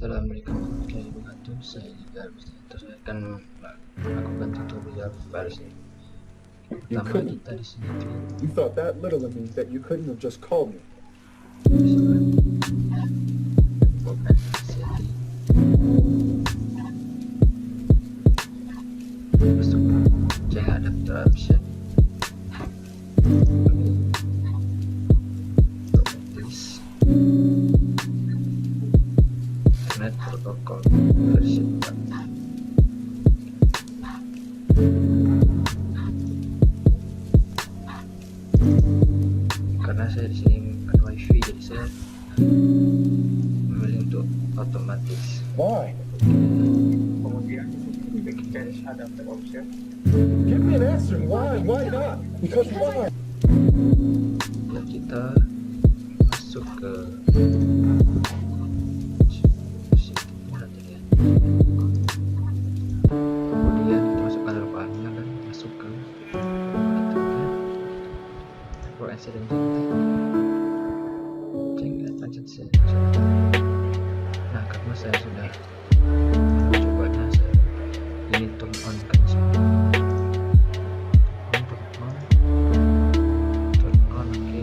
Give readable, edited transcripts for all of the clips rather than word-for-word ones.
Assalamualaikum warahmatullahi wabarakatuh. Saya juga saya akan melakukan tutorial versi pertama kita di sini. You thought that little of me that you couldn't have just called me. Masuk cek adapter option. Otomatis internet protokol versi 4. Karena saya di sini menggunakan wifi, jadi saya memilih untuk otomatis. Why? Kemudian kita change adapter option. Give me an answer. Why? Why not? Because why? Ya, kita masuk ke kemudian kita masukkan rupanya dan masuk ke internet dan lanjut saja. Nah, karena saya sudah mencobanya, saya ini turn on kan semua. Turn on, oke.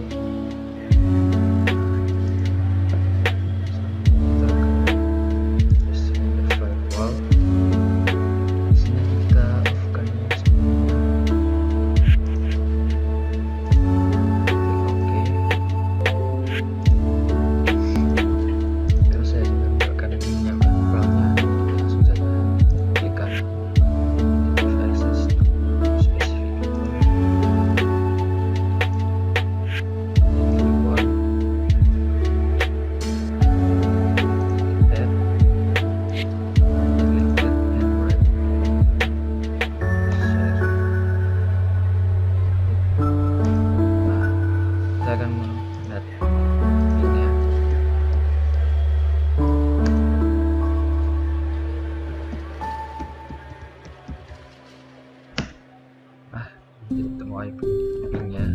Jadi ketemu icon-nya.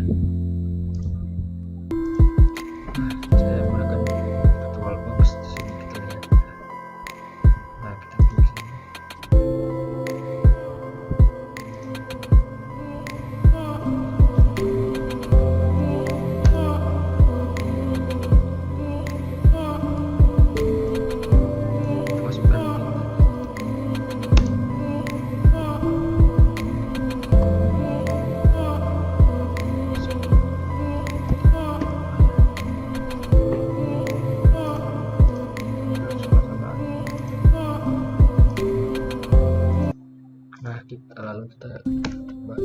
Saya menggunakan virtual box di sini, kita lihat. Nah, kita klik sini. Masukkan lalu kita coba.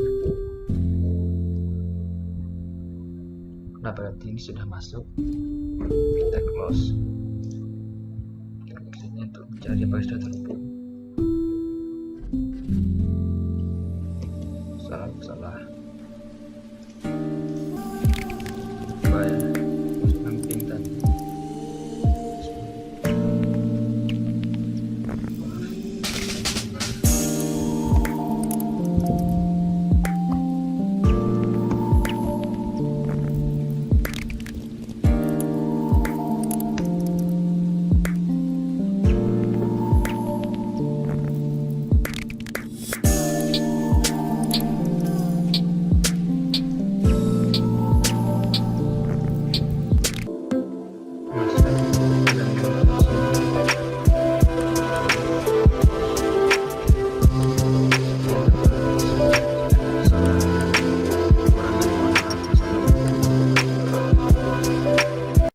Nah, berarti ini sudah masuk. Kita close. Kita klik sini untuk mencari apa yang sudah terhubung.